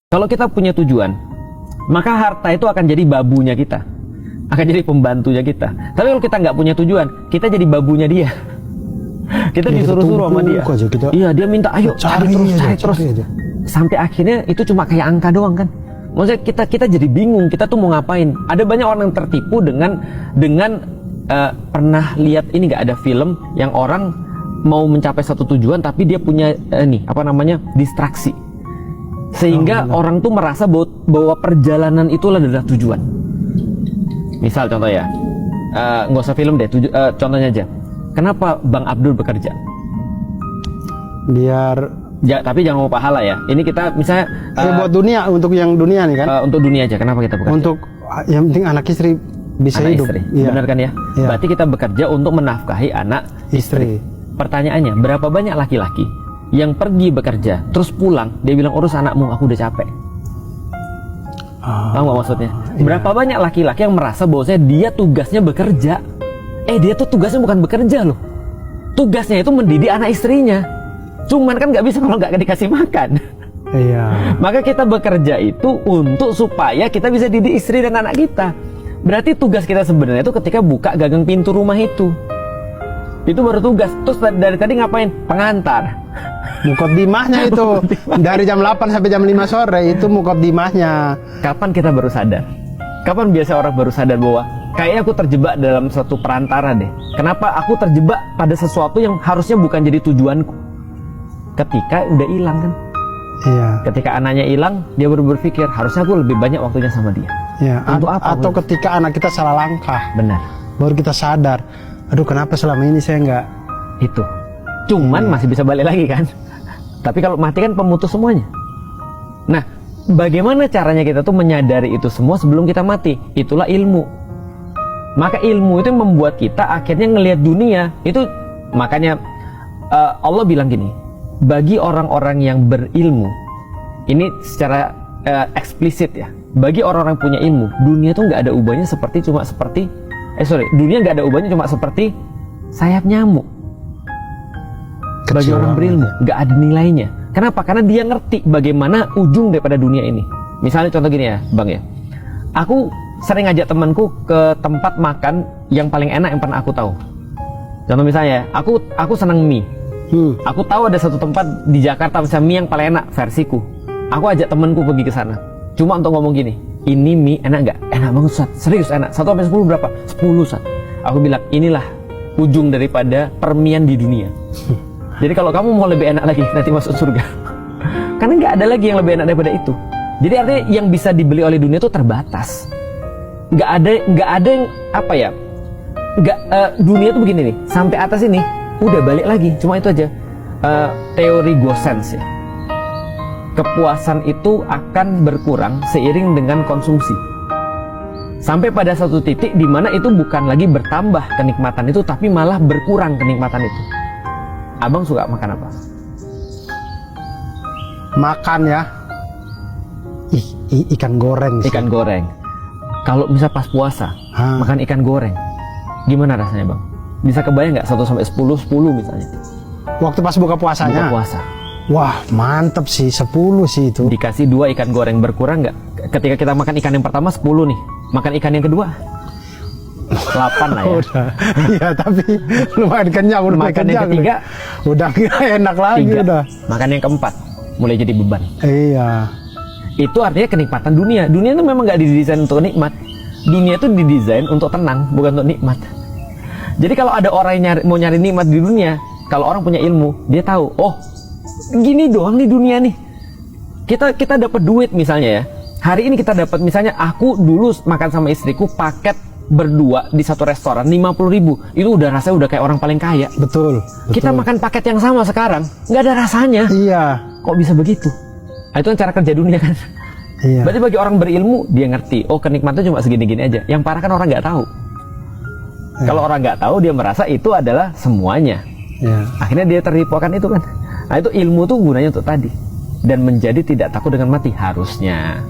Kalau kita punya tujuan, maka harta itu akan jadi babunya kita, akan jadi pembantunya kita. Tapi kalau kita nggak punya tujuan, kita jadi babunya dia. Kita ya, disuruh-suruh sama dia. Iya, dia minta, ayo cari terus. Sampai akhirnya itu cuma kayak angka doang kan. Maksudnya kita jadi bingung, kita tuh mau ngapain. Ada banyak orang yang tertipu dengan pernah lihat ini nggak, ada film yang orang mau mencapai satu tujuan tapi dia punya distraksi. Sehingga orang tuh merasa bahwa perjalanan itulah adalah tujuan. Misal contoh ya, nggak usah film deh, contohnya aja. Kenapa Bang Abdul bekerja? Tapi jangan mau pahala ya. Ini kita misalnya buat dunia, untuk yang dunia nih kan? Untuk dunia aja. Kenapa kita bekerja? Untuk yang penting anak istri bisa anak hidup. Istri. Iya. Benar kan ya? Iya. Berarti kita bekerja untuk menafkahi anak istri. Pertanyaannya, berapa banyak laki-laki yang pergi bekerja terus pulang dia bilang, urus anakmu, aku udah capek. Paham gak maksudnya? Iya. Berapa banyak laki-laki yang merasa bahwasanya dia tugasnya bekerja? Dia tuh tugasnya bukan bekerja loh. Tugasnya itu mendidik anak istrinya. Cuman kan nggak bisa kalau nggak dikasih makan. Iya. Maka kita bekerja itu untuk supaya kita bisa didik istri dan anak kita. Berarti tugas kita sebenarnya itu ketika buka gagang pintu rumah itu baru tugas. Terus dari tadi ngapain? Pengantar. Mukaddimahnya itu dari jam 8 sampai jam 5 sore itu mukaddimahnya. Kapan kita baru sadar? Kapan biasa orang baru sadar bahwa kayaknya aku terjebak dalam suatu perantara deh. Kenapa aku terjebak pada sesuatu yang harusnya bukan jadi tujuanku? Ketika udah hilang kan? Iya. Ketika anaknya hilang, dia baru berpikir harusnya aku lebih banyak waktunya sama dia. Iya. Untuk apa? Atau ketika anak kita salah langkah. Benar. Baru kita sadar, aduh kenapa selama ini saya nggak itu. Cuman masih bisa balik lagi kan? Tapi kalau mati kan pemutus semuanya. Nah, bagaimana caranya kita tuh menyadari itu semua sebelum kita mati? Itulah ilmu. Maka ilmu itu membuat kita akhirnya ngelihat dunia itu. Makanya Allah bilang gini, bagi orang-orang yang berilmu, ini secara eksplisit ya, bagi orang-orang punya ilmu, dunia tuh nggak ada ubahnya dunia nggak ada ubahnya cuma seperti sayap nyamuk. Bagi orang berilmu nggak ada nilainya. Kenapa? Karena dia ngerti bagaimana ujung daripada dunia ini. Misalnya contoh gini ya Bang ya, aku sering ngajak temanku ke tempat makan yang paling enak yang pernah aku tahu. Contoh misalnya, aku senang mie. Aku tahu ada satu tempat di Jakarta misalnya mie yang paling enak versiku. Aku ajak temanku pergi ke sana. Cuma untuk ngomong gini, ini mie enak nggak? Enak banget Ustaz, serius enak. 1 sampai 10 berapa? 10 Ustaz. Aku bilang, inilah ujung daripada permian di dunia. Jadi kalau kamu mau lebih enak lagi, nanti masuk surga. Karena nggak ada lagi yang lebih enak daripada itu. Jadi artinya yang bisa dibeli oleh dunia itu terbatas. Nggak ada yang apa ya? Dunia itu begini nih, sampai atas ini udah balik lagi, cuma itu aja. Teori Gosens ya. Kepuasan itu akan berkurang seiring dengan konsumsi. Sampai pada satu titik di mana itu bukan lagi bertambah kenikmatan itu, tapi malah berkurang kenikmatan itu. Abang suka makan apa? Makan ya, ikan goreng sih. Ikan goreng. Kalau bisa pas puasa, makan ikan goreng, gimana rasanya Bang? Bisa kebayang nggak 1 sampai 10 misalnya? Waktu pas buka puasanya? Buka puasa. Wah mantep sih, 10 sih itu. Dikasih 2 ikan goreng, berkurang nggak? Ketika kita makan ikan yang pertama 10 nih, makan ikan yang kedua 8 lah ya. Udah. Iya tapi lumayan kenyang, udah makan kenyang. Yang ketiga udah gak enak lagi 3. udah. Makan yang keempat mulai jadi beban. Iya. Itu artinya kenikmatan dunia. Dunia itu memang nggak didesain untuk nikmat. Dunia itu didesain untuk tenang, bukan untuk nikmat. Jadi kalau ada orang yang mau nyari nikmat di dunia, kalau orang punya ilmu, dia tahu, oh gini doang nih dunia nih. Kita dapat duit misalnya ya. Hari ini kita dapat misalnya, aku dulu makan sama istriku paket berdua di satu restoran 50.000. Itu udah rasanya udah kayak orang paling kaya. Betul. Kita makan paket yang sama sekarang, nggak ada rasanya. Iya. Kok bisa begitu? Nah, itu kan cara kerja dunia kan. Iya. Berarti bagi orang berilmu, dia ngerti, oh kenikmatan cuma segini-gini aja. Yang parah kan orang nggak tahu. Kalau orang nggak tahu, dia merasa itu adalah semuanya. Akhirnya dia tertipu akan itu kan. Nah itu ilmu tuh gunanya untuk tadi. Dan menjadi tidak takut dengan mati harusnya.